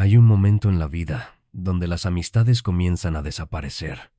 Hay un momento en la vida donde las amistades comienzan a desaparecer.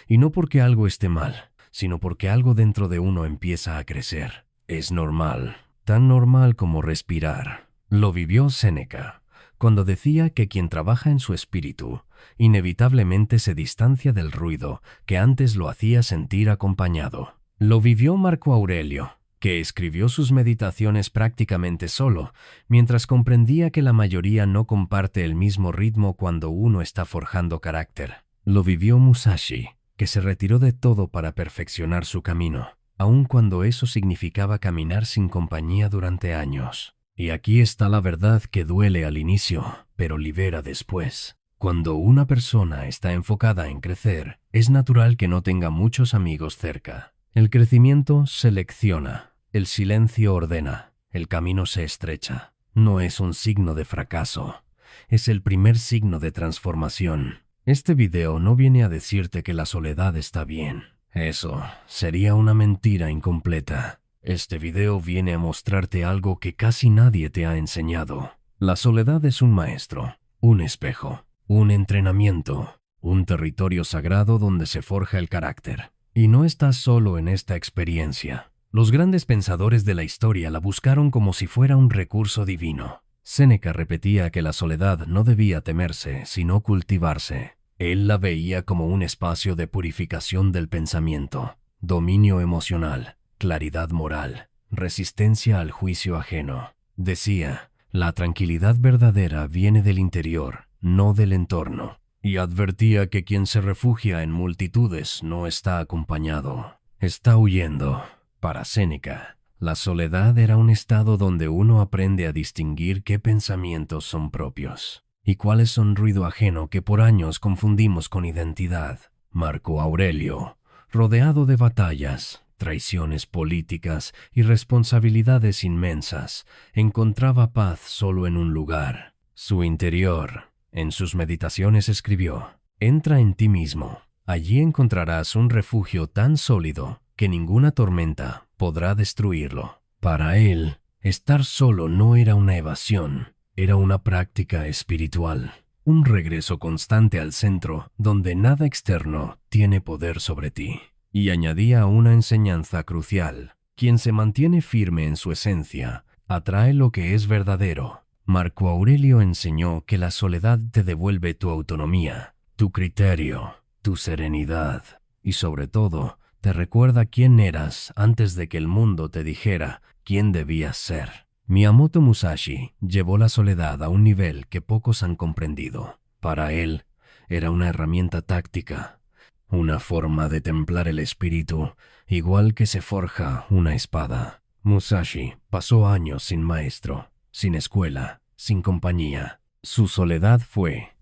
Y no porque algo esté mal, sino porque algo dentro de uno empieza a crecer. Es normal, tan normal como respirar. Lo vivió Séneca, cuando decía que quien trabaja en su espíritu, inevitablemente se distancia del ruido que antes lo hacía sentir acompañado. Lo vivió Marco Aurelio, que escribió sus meditaciones prácticamente solo, mientras comprendía que la mayoría no comparte el mismo ritmo cuando uno está forjando carácter. Lo vivió Musashi, que se retiró de todo para perfeccionar su camino, aun cuando eso significaba caminar sin compañía durante años. Y aquí está la verdad que duele al inicio, pero libera después. Cuando una persona está enfocada en crecer, es natural que no tenga muchos amigos cerca. El crecimiento selecciona, el silencio ordena, el camino se estrecha. No es un signo de fracaso, es el primer signo de transformación. Este video no viene a decirte que la soledad está bien. Eso sería una mentira incompleta. Este video viene a mostrarte algo que casi nadie te ha enseñado. La soledad es un maestro, un espejo, un entrenamiento, un territorio sagrado donde se forja el carácter. Y no estás solo en esta experiencia. Los grandes pensadores de la historia la buscaron como si fuera un recurso divino. Séneca repetía que la soledad no debía temerse, sino cultivarse. Él la veía como un espacio de purificación del pensamiento, dominio emocional, claridad moral, resistencia al juicio ajeno. Decía, la tranquilidad verdadera viene del interior, no del entorno. Y advertía que quien se refugia en multitudes no está acompañado, está huyendo. Para Séneca, la soledad era un estado donde uno aprende a distinguir qué pensamientos son propios y cuáles son ruido ajeno que por años confundimos con identidad. Marco Aurelio, rodeado de batallas, traiciones políticas y responsabilidades inmensas, encontraba paz solo en un lugar, su interior. En sus meditaciones escribió, «Entra en ti mismo. Allí encontrarás un refugio tan sólido que ninguna tormenta podrá destruirlo». Para él, estar solo no era una evasión, era una práctica espiritual, un regreso constante al centro donde nada externo tiene poder sobre ti. Y añadía una enseñanza crucial: quien se mantiene firme en su esencia, atrae lo que es verdadero. Marco Aurelio enseñó que la soledad te devuelve tu autonomía, tu criterio, tu serenidad y sobre todo te recuerda quién eras antes de que el mundo te dijera quién debías ser. Miyamoto Musashi llevó la soledad a un nivel que pocos han comprendido. Para él, era una herramienta táctica, una forma de templar el espíritu, igual que se forja una espada. Musashi pasó años sin maestro, sin escuela, sin compañía. Su soledad fue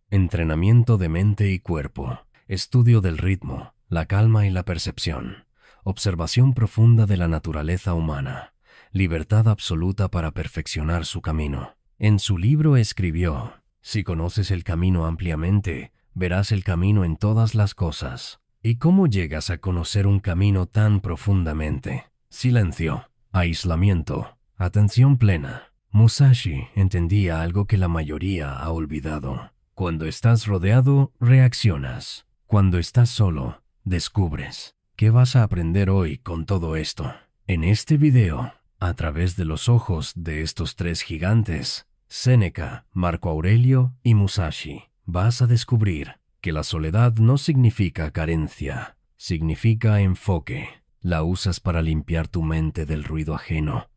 entrenamiento de mente y cuerpo, estudio del ritmo, la calma y la percepción, observación profunda de la naturaleza humana, libertad absoluta para perfeccionar su camino. En su libro escribió, «Si conoces el camino ampliamente, verás el camino en todas las cosas». ¿Y cómo llegas a conocer un camino tan profundamente? Silencio, aislamiento, atención plena. Musashi entendía algo que la mayoría ha olvidado. Cuando estás rodeado, reaccionas. Cuando estás solo, descubres. ¿Qué vas a aprender hoy con todo esto? En este video, a través de los ojos de estos tres gigantes, Séneca, Marco Aurelio y Musashi, vas a descubrir que la soledad no significa carencia, significa enfoque. La usas para limpiar tu mente del ruido ajeno,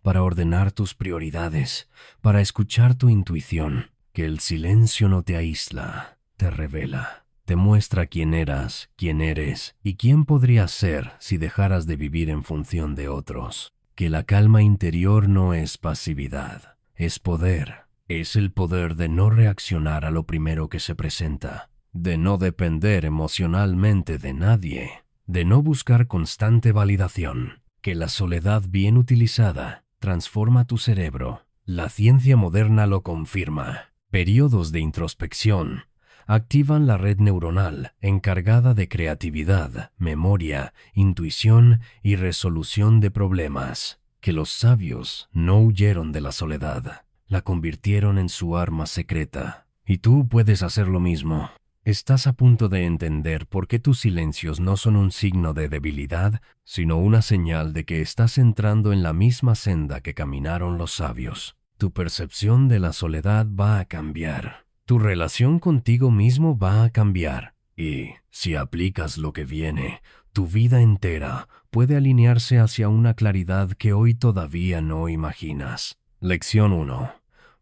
para ordenar tus prioridades, para escuchar tu intuición. Que el silencio no te aísla, te revela, te muestra quién eras, quién eres y quién podrías ser si dejaras de vivir en función de otros. Que la calma interior no es pasividad, es poder. Es el poder de no reaccionar a lo primero que se presenta, de no depender emocionalmente de nadie, de no buscar constante validación. Que la soledad bien utilizada transforma tu cerebro. La ciencia moderna lo confirma. Periodos de introspección activan la red neuronal encargada de creatividad, memoria, intuición y resolución de problemas. Que los sabios no huyeron de la soledad, la convirtieron en su arma secreta. Y tú puedes hacer lo mismo. Estás a punto de entender por qué tus silencios no son un signo de debilidad, sino una señal de que estás entrando en la misma senda que caminaron los sabios. Tu percepción de la soledad va a cambiar. Tu relación contigo mismo va a cambiar. Y, si aplicas lo que viene, tu vida entera puede alinearse hacia una claridad que hoy todavía no imaginas. Lección 1.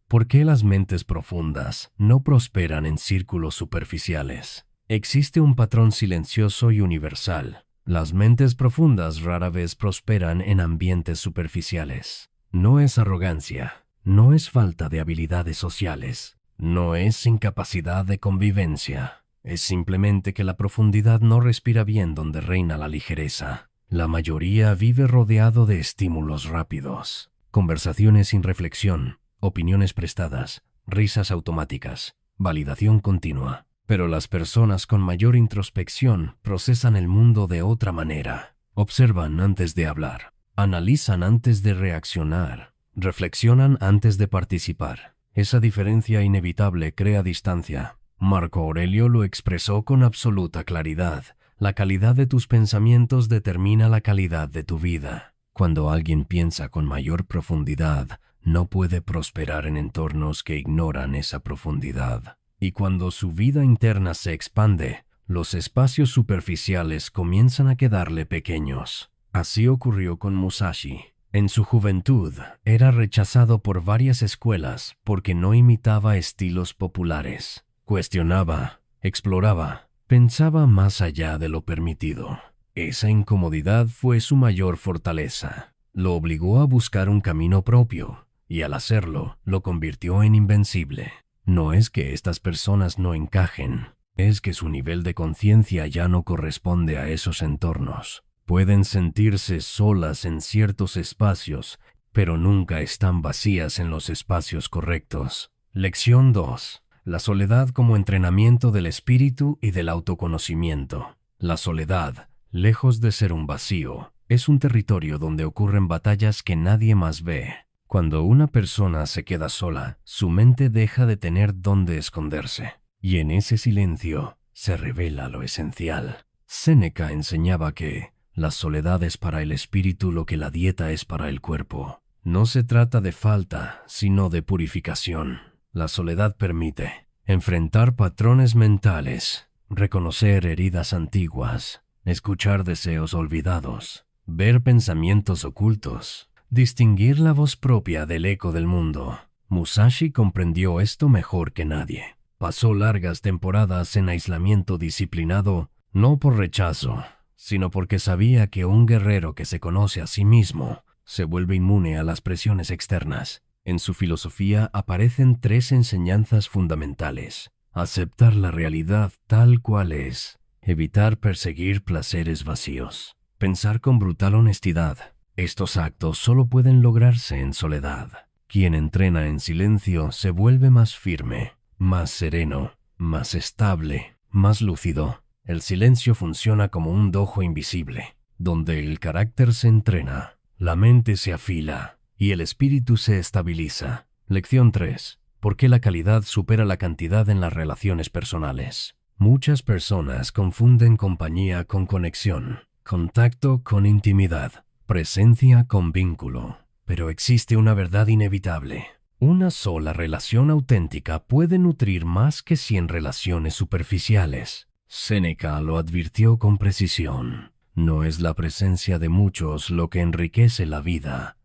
¿Por qué las mentes profundas no prosperan en círculos superficiales? Existe un patrón silencioso y universal. Las mentes profundas rara vez prosperan en ambientes superficiales. No es arrogancia, no es falta de habilidades sociales, no es incapacidad de convivencia. Es simplemente que la profundidad no respira bien donde reina la ligereza. La mayoría vive rodeado de estímulos rápidos, conversaciones sin reflexión, opiniones prestadas, risas automáticas, validación continua. Pero las personas con mayor introspección procesan el mundo de otra manera. Observan antes de hablar, analizan antes de reaccionar, reflexionan antes de participar. Esa diferencia inevitable crea distancia. Marco Aurelio lo expresó con absoluta claridad. La calidad de tus pensamientos determina la calidad de tu vida. Cuando alguien piensa con mayor profundidad, no puede prosperar en entornos que ignoran esa profundidad. Y cuando su vida interna se expande, los espacios superficiales comienzan a quedarle pequeños. Así ocurrió con Musashi. En su juventud, era rechazado por varias escuelas porque no imitaba estilos populares. Cuestionaba, exploraba, pensaba más allá de lo permitido. Esa incomodidad fue su mayor fortaleza. Lo obligó a buscar un camino propio, y al hacerlo, lo convirtió en invencible. No es que estas personas no encajen, es que su nivel de conciencia ya no corresponde a esos entornos. Pueden sentirse solas en ciertos espacios, pero nunca están vacías en los espacios correctos. Lección 2. La soledad como entrenamiento del espíritu y del autoconocimiento. La soledad, lejos de ser un vacío, es un territorio donde ocurren batallas que nadie más ve. Cuando una persona se queda sola, su mente deja de tener dónde esconderse, y en ese silencio se revela lo esencial. Séneca enseñaba que la soledad es para el espíritu lo que la dieta es para el cuerpo. No se trata de falta, sino de purificación. La soledad permite enfrentar patrones mentales, reconocer heridas antiguas, escuchar deseos olvidados, ver pensamientos ocultos, distinguir la voz propia del eco del mundo. Musashi comprendió esto mejor que nadie. Pasó largas temporadas en aislamiento disciplinado, no por rechazo, sino porque sabía que un guerrero que se conoce a sí mismo se vuelve inmune a las presiones externas. En su filosofía aparecen 3 enseñanzas fundamentales: aceptar la realidad tal cual es, evitar perseguir placeres vacíos, pensar con brutal honestidad. Estos actos solo pueden lograrse en soledad. Quien entrena en silencio se vuelve más firme, más sereno, más estable, más lúcido. El silencio funciona como un dojo invisible, donde el carácter se entrena, la mente se afila y el espíritu se estabiliza. Lección 3. ¿Por qué la calidad supera la cantidad en las relaciones personales? Muchas personas confunden compañía con conexión, contacto con intimidad, presencia con vínculo. Pero existe una verdad inevitable. Una sola relación auténtica puede nutrir más que 100 relaciones superficiales. Séneca lo advirtió con precisión. No es la presencia de muchos lo que enriquece la vida,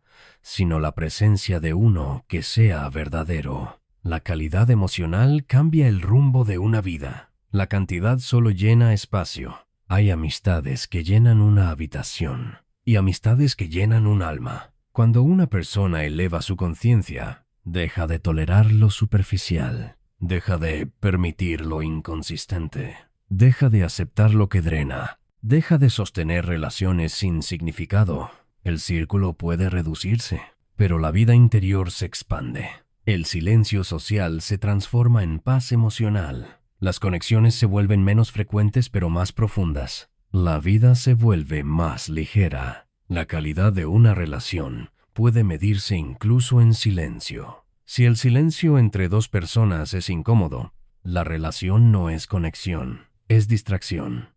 sino la presencia de uno que sea verdadero. La calidad emocional cambia el rumbo de una vida. La cantidad solo llena espacio. Hay amistades que llenan una habitación y amistades que llenan un alma. Cuando una persona eleva su conciencia, deja de tolerar lo superficial, deja de permitir lo inconsistente, deja de aceptar lo que drena, deja de sostener relaciones sin significado. El círculo puede reducirse, pero la vida interior se expande. El silencio social se transforma en paz emocional. Las conexiones se vuelven menos frecuentes pero más profundas. La vida se vuelve más ligera. La calidad de una relación puede medirse incluso en silencio. Si el silencio entre dos personas es incómodo, la relación no es conexión, es distracción.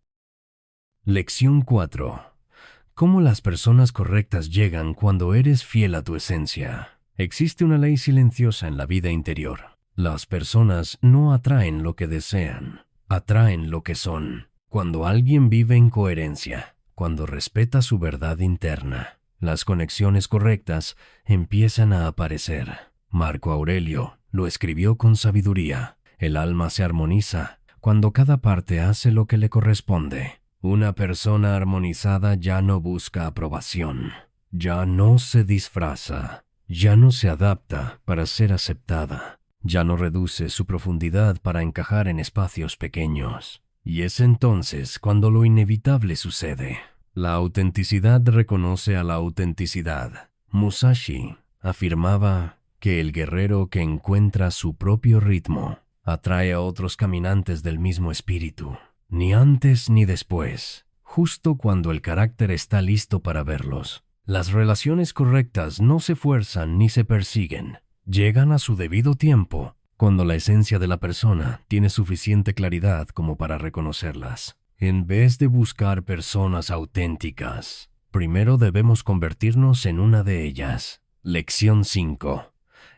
Lección 4. ¿Cómo las personas correctas llegan cuando eres fiel a tu esencia? Existe una ley silenciosa en la vida interior. Las personas no atraen lo que desean, atraen lo que son. Cuando alguien vive en coherencia, cuando respeta su verdad interna, las conexiones correctas empiezan a aparecer. Marco Aurelio lo escribió con sabiduría. El alma se armoniza cuando cada parte hace lo que le corresponde. Una persona armonizada ya no busca aprobación, ya no se disfraza, ya no se adapta para ser aceptada, ya no reduce su profundidad para encajar en espacios pequeños. Y es entonces cuando lo inevitable sucede. La autenticidad reconoce a la autenticidad. Musashi afirmaba que el guerrero que encuentra su propio ritmo atrae a otros caminantes del mismo espíritu. Ni antes ni después, justo cuando el carácter está listo para verlos. Las relaciones correctas no se fuerzan ni se persiguen. Llegan a su debido tiempo, cuando la esencia de la persona tiene suficiente claridad como para reconocerlas. En vez de buscar personas auténticas, primero debemos convertirnos en una de ellas. Lección 5.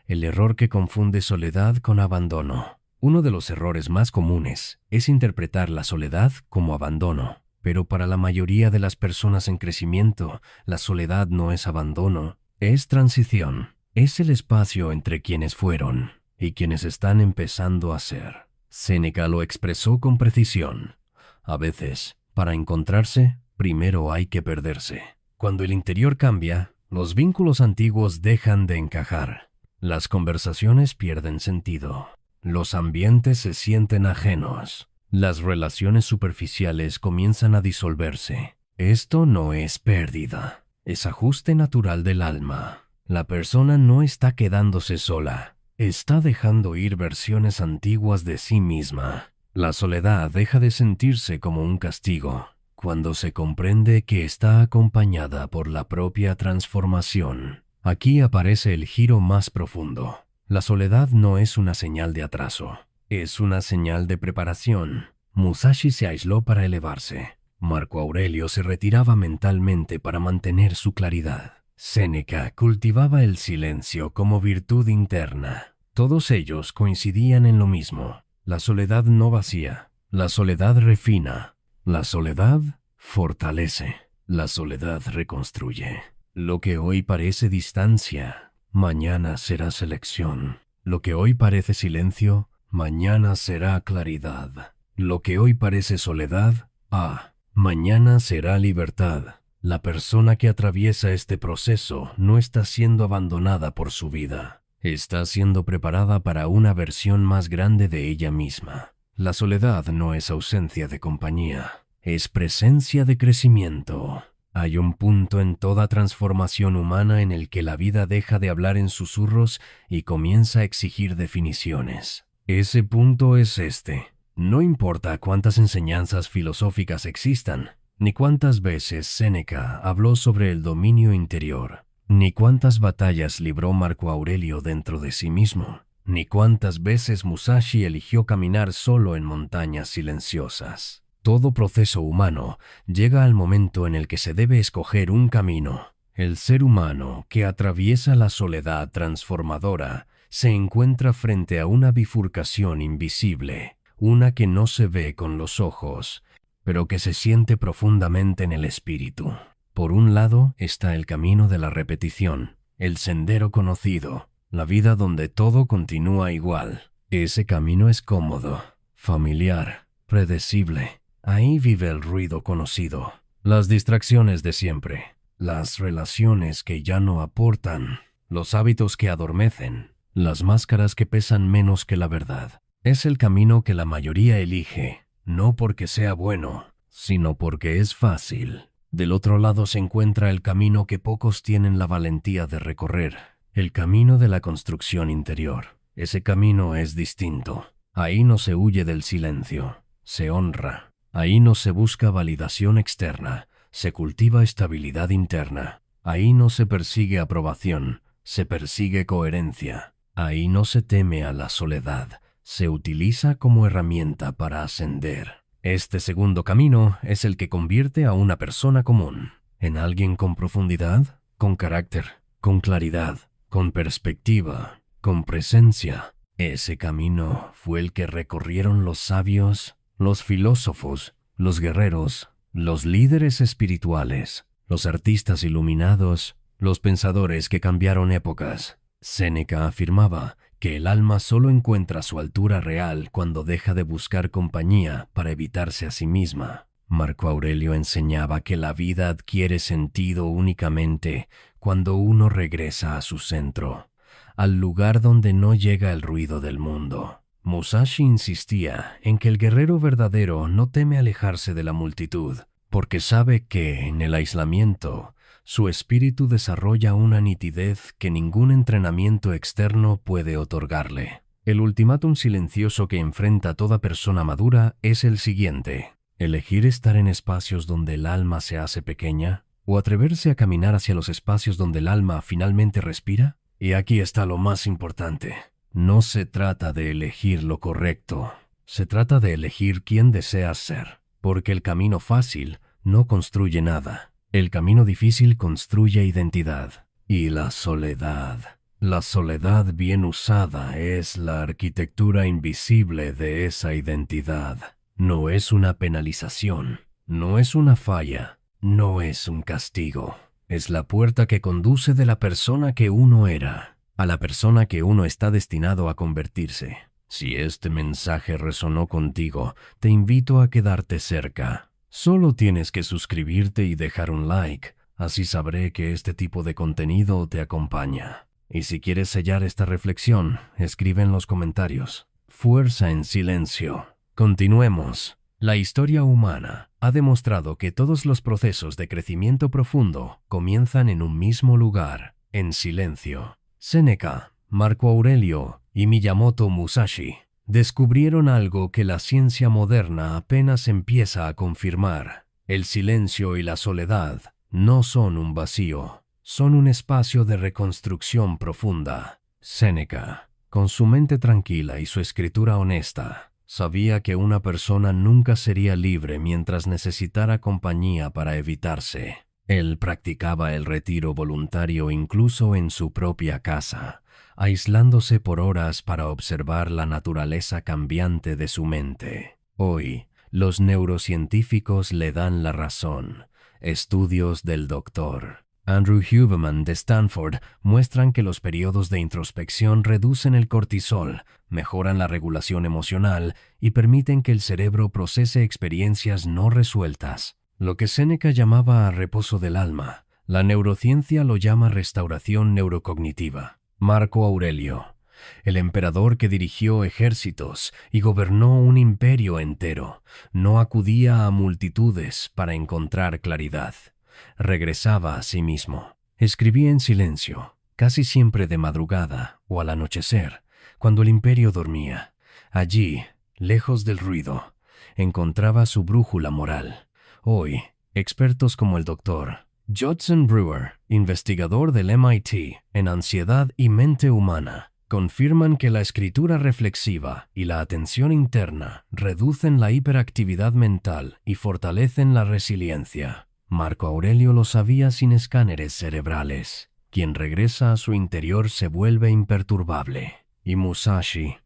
El error que confunde soledad con abandono. Uno de los errores más comunes es interpretar la soledad como abandono, pero para la mayoría de las personas en crecimiento, la soledad no es abandono, es transición, es el espacio entre quienes fueron y quienes están empezando a ser. Séneca lo expresó con precisión. A veces, para encontrarse, primero hay que perderse. Cuando el interior cambia, los vínculos antiguos dejan de encajar. Las conversaciones pierden sentido. Los ambientes se sienten ajenos. Las relaciones superficiales comienzan a disolverse. Esto no es pérdida, es ajuste natural del alma. La persona no está quedándose sola, está dejando ir versiones antiguas de sí misma. La soledad deja de sentirse como un castigo cuando se comprende que está acompañada por la propia transformación. Aquí aparece el giro más profundo. La soledad no es una señal de atraso, es una señal de preparación. Musashi se aisló para elevarse. Marco Aurelio se retiraba mentalmente para mantener su claridad. Séneca cultivaba el silencio como virtud interna. Todos ellos coincidían en lo mismo. La soledad no vacía, la soledad refina, la soledad fortalece, la soledad reconstruye. Lo que hoy parece distancia, mañana será selección. Lo que hoy parece silencio, mañana será claridad. Lo que hoy parece soledad, mañana será libertad. La persona que atraviesa este proceso no está siendo abandonada por su vida. Está siendo preparada para una versión más grande de ella misma. La soledad no es ausencia de compañía, es presencia de crecimiento. Hay un punto en toda transformación humana en el que la vida deja de hablar en susurros y comienza a exigir definiciones. Ese punto es este. No importa cuántas enseñanzas filosóficas existan, ni cuántas veces Séneca habló sobre el dominio interior, ni cuántas batallas libró Marco Aurelio dentro de sí mismo, ni cuántas veces Musashi eligió caminar solo en montañas silenciosas. Todo proceso humano llega al momento en el que se debe escoger un camino. El ser humano que atraviesa la soledad transformadora se encuentra frente a una bifurcación invisible, una que no se ve con los ojos, pero que se siente profundamente en el espíritu. Por un lado está el camino de la repetición, el sendero conocido, la vida donde todo continúa igual. Ese camino es cómodo, familiar, predecible. Ahí vive el ruido conocido, las distracciones de siempre, las relaciones que ya no aportan, los hábitos que adormecen, las máscaras que pesan menos que la verdad. Es el camino que la mayoría elige, no porque sea bueno, sino porque es fácil. Del otro lado se encuentra el camino que pocos tienen la valentía de recorrer, el camino de la construcción interior. Ese camino es distinto. Ahí no se huye del silencio, se honra. Ahí no se busca validación externa, se cultiva estabilidad interna. Ahí no se persigue aprobación, se persigue coherencia. Ahí no se teme a la soledad, se utiliza como herramienta para ascender. Este segundo camino es el que convierte a una persona común en alguien con profundidad, con carácter, con claridad, con perspectiva, con presencia. Ese camino fue el que recorrieron los sabios, los filósofos, los guerreros, los líderes espirituales, los artistas iluminados, los pensadores que cambiaron épocas. Séneca afirmaba que el alma solo encuentra su altura real cuando deja de buscar compañía para evitarse a sí misma. Marco Aurelio enseñaba que la vida adquiere sentido únicamente cuando uno regresa a su centro, al lugar donde no llega el ruido del mundo. Musashi insistía en que el guerrero verdadero no teme alejarse de la multitud, porque sabe que, en el aislamiento, su espíritu desarrolla una nitidez que ningún entrenamiento externo puede otorgarle. El ultimátum silencioso que enfrenta toda persona madura es el siguiente: elegir estar en espacios donde el alma se hace pequeña, o atreverse a caminar hacia los espacios donde el alma finalmente respira. Y aquí está lo más importante. No se trata de elegir lo correcto, se trata de elegir quién deseas ser, porque el camino fácil no construye nada. El camino difícil construye identidad. Y la soledad bien usada es la arquitectura invisible de esa identidad. No es una penalización, no es una falla, no es un castigo. Es la puerta que conduce de la persona que uno era a la persona que uno está destinado a convertirse. Si este mensaje resonó contigo, te invito a quedarte cerca. Solo tienes que suscribirte y dejar un like, así sabré que este tipo de contenido te acompaña. Y si quieres sellar esta reflexión, escribe en los comentarios. Fuerza en silencio. Continuemos. La historia humana ha demostrado que todos los procesos de crecimiento profundo comienzan en un mismo lugar, en silencio. Séneca, Marco Aurelio y Miyamoto Musashi descubrieron algo que la ciencia moderna apenas empieza a confirmar. El silencio y la soledad no son un vacío, son un espacio de reconstrucción profunda. Séneca, con su mente tranquila y su escritura honesta, sabía que una persona nunca sería libre mientras necesitara compañía para evitarse. Él practicaba el retiro voluntario incluso en su propia casa, aislándose por horas para observar la naturaleza cambiante de su mente. Hoy, los neurocientíficos le dan la razón. Estudios del Dr. Andrew Huberman de Stanford muestran que los periodos de introspección reducen el cortisol, mejoran la regulación emocional y permiten que el cerebro procese experiencias no resueltas. Lo que Séneca llamaba reposo del alma, la neurociencia lo llama restauración neurocognitiva. Marco Aurelio, el emperador que dirigió ejércitos y gobernó un imperio entero, no acudía a multitudes para encontrar claridad. Regresaba a sí mismo. Escribía en silencio, casi siempre de madrugada o al anochecer, cuando el imperio dormía. Allí, lejos del ruido, encontraba su brújula moral. Hoy, expertos como el Dr. Judson Brewer, investigador del MIT en ansiedad y mente humana, confirman que la escritura reflexiva y la atención interna reducen la hiperactividad mental y fortalecen la resiliencia. Marco Aurelio lo sabía sin escáneres cerebrales. Quien regresa a su interior se vuelve imperturbable. Y Musashi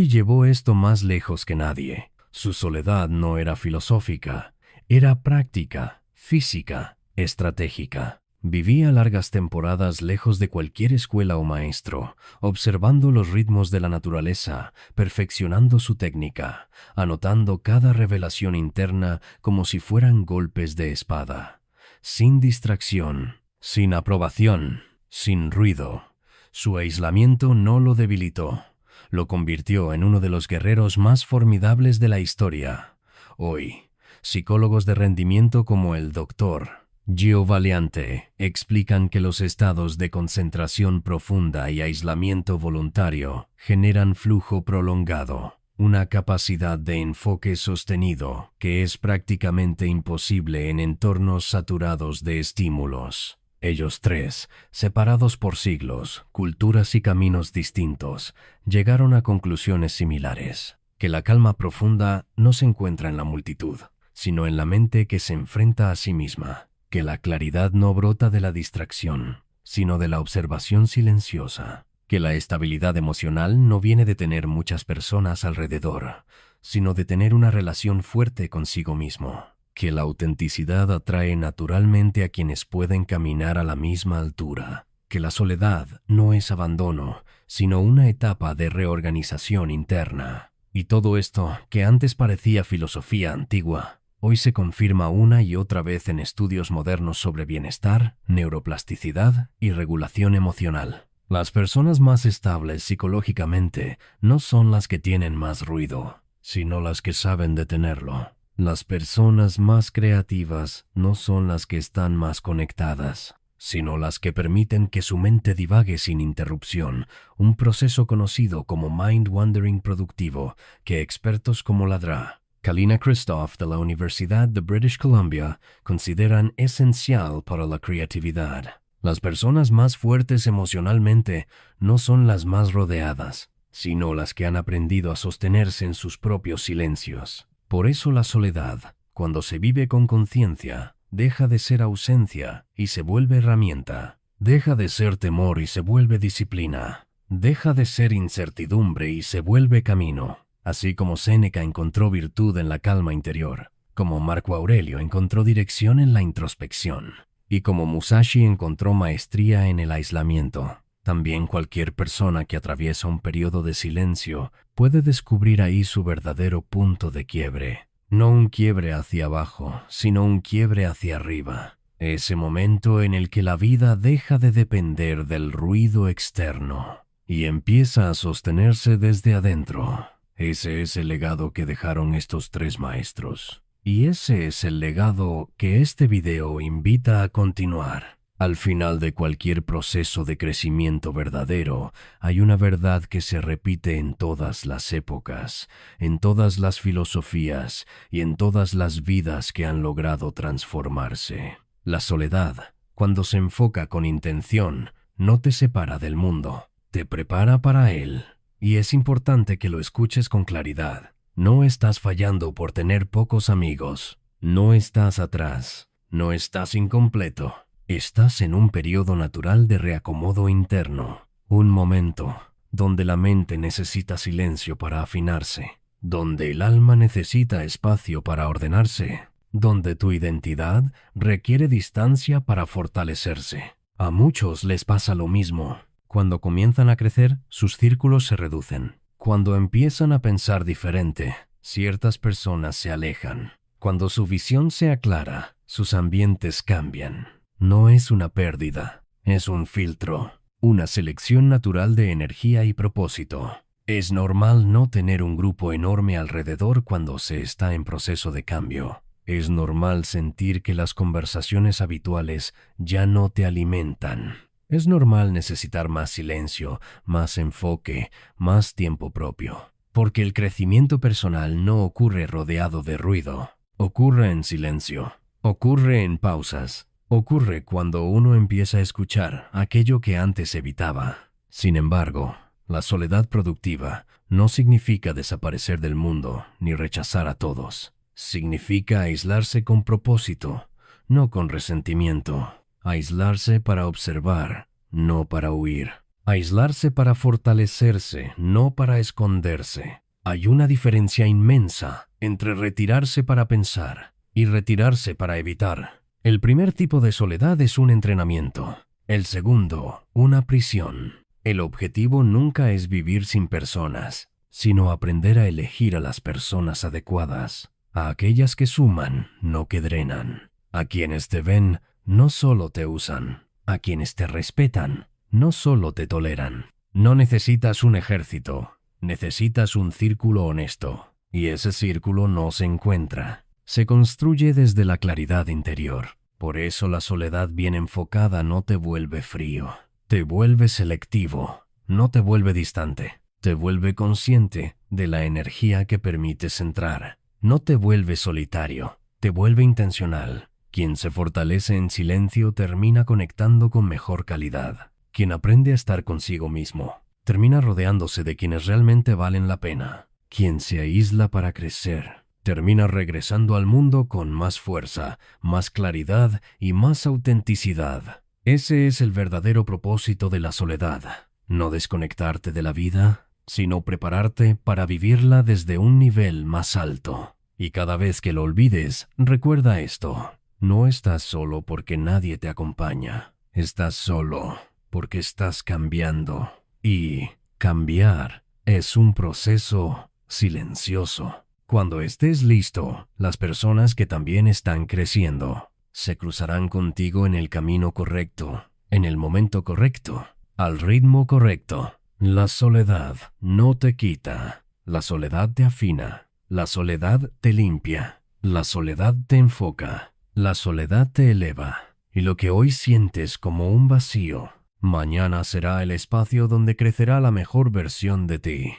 llevó esto más lejos que nadie. Su soledad no era filosófica, era práctica, física, estratégica. Vivía largas temporadas lejos de cualquier escuela o maestro, observando los ritmos de la naturaleza, perfeccionando su técnica, anotando cada revelación interna como si fueran golpes de espada. Sin distracción, sin aprobación, sin ruido. Su aislamiento no lo debilitó, lo convirtió en uno de los guerreros más formidables de la historia. Hoy, psicólogos de rendimiento como el Dr. Gio Valiante explican que los estados de concentración profunda y aislamiento voluntario generan flujo prolongado, una capacidad de enfoque sostenido que es prácticamente imposible en entornos saturados de estímulos. Ellos tres, separados por siglos, culturas y caminos distintos, llegaron a conclusiones similares, que la calma profunda no se encuentra en la multitud, sino en la mente que se enfrenta a sí misma, que la claridad no brota de la distracción, sino de la observación silenciosa, que la estabilidad emocional no viene de tener muchas personas alrededor, sino de tener una relación fuerte consigo mismo, que la autenticidad atrae naturalmente a quienes pueden caminar a la misma altura, que la soledad no es abandono, sino una etapa de reorganización interna. Y todo esto, que antes parecía filosofía antigua, hoy se confirma una y otra vez en estudios modernos sobre bienestar, neuroplasticidad y regulación emocional. Las personas más estables psicológicamente no son las que tienen más ruido, sino las que saben detenerlo. Las personas más creativas no son las que están más conectadas, sino las que permiten que su mente divague sin interrupción, un proceso conocido como mind wandering productivo, que expertos como Ladra, Kalina Christoph de la Universidad de British Columbia consideran esencial para la creatividad. Las personas más fuertes emocionalmente no son las más rodeadas, sino las que han aprendido a sostenerse en sus propios silencios. Por eso la soledad, cuando se vive con conciencia, deja de ser ausencia y se vuelve herramienta. Deja de ser temor y se vuelve disciplina. Deja de ser incertidumbre y se vuelve camino. Así como Séneca encontró virtud en la calma interior, como Marco Aurelio encontró dirección en la introspección, y como Musashi encontró maestría en el aislamiento. También cualquier persona que atraviesa un periodo de silencio puede descubrir ahí su verdadero punto de quiebre. No un quiebre hacia abajo, sino un quiebre hacia arriba. Ese momento en el que la vida deja de depender del ruido externo y empieza a sostenerse desde adentro. Ese es el legado que dejaron estos tres maestros. Y ese es el legado que este video invita a continuar. Al final de cualquier proceso de crecimiento verdadero, hay una verdad que se repite en todas las épocas, en todas las filosofías y en todas las vidas que han logrado transformarse. La soledad, cuando se enfoca con intención, no te separa del mundo, te prepara para él. Y es importante que lo escuches con claridad. No estás fallando por tener pocos amigos. No estás atrás. No estás incompleto. Estás en un periodo natural de reacomodo interno. Un momento donde la mente necesita silencio para afinarse. Donde el alma necesita espacio para ordenarse. Donde tu identidad requiere distancia para fortalecerse. A muchos les pasa lo mismo. Cuando comienzan a crecer, sus círculos se reducen. Cuando empiezan a pensar diferente, ciertas personas se alejan. Cuando su visión se aclara, sus ambientes cambian. No es una pérdida, es un filtro, una selección natural de energía y propósito. Es normal no tener un grupo enorme alrededor cuando se está en proceso de cambio. Es normal sentir que las conversaciones habituales ya no te alimentan. Es normal necesitar más silencio, más enfoque, más tiempo propio, porque el crecimiento personal no ocurre rodeado de ruido, ocurre en silencio, ocurre en pausas, ocurre cuando uno empieza a escuchar aquello que antes evitaba. Sin embargo, la soledad productiva no significa desaparecer del mundo ni rechazar a todos. Significa aislarse con propósito, no con resentimiento. Aislarse para observar, no para huir. Aislarse para fortalecerse, no para esconderse. Hay una diferencia inmensa entre retirarse para pensar y retirarse para evitar. El primer tipo de soledad es un entrenamiento. El segundo, una prisión. El objetivo nunca es vivir sin personas, sino aprender a elegir a las personas adecuadas, a aquellas que suman, no que drenan, a quienes te ven, no solo te usan, a quienes te respetan, no solo te toleran. No necesitas un ejército, necesitas un círculo honesto. Y ese círculo no se encuentra. Se construye desde la claridad interior. Por eso la soledad bien enfocada no te vuelve frío. Te vuelve selectivo, no te vuelve distante. Te vuelve consciente de la energía que permites entrar. No te vuelve solitario, te vuelve intencional. Quien se fortalece en silencio termina conectando con mejor calidad. Quien aprende a estar consigo mismo termina rodeándose de quienes realmente valen la pena. Quien se aísla para crecer termina regresando al mundo con más fuerza, más claridad y más autenticidad. Ese es el verdadero propósito de la soledad. No desconectarte de la vida, sino prepararte para vivirla desde un nivel más alto. Y cada vez que lo olvides, recuerda esto. No estás solo porque nadie te acompaña. Estás solo porque estás cambiando. Y cambiar es un proceso silencioso. Cuando estés listo, las personas que también están creciendo se cruzarán contigo en el camino correcto, en el momento correcto, al ritmo correcto. La soledad no te quita, la soledad te afina, la soledad te limpia, la soledad te enfoca, la soledad te eleva. Y lo que hoy sientes como un vacío, mañana será el espacio donde crecerá la mejor versión de ti.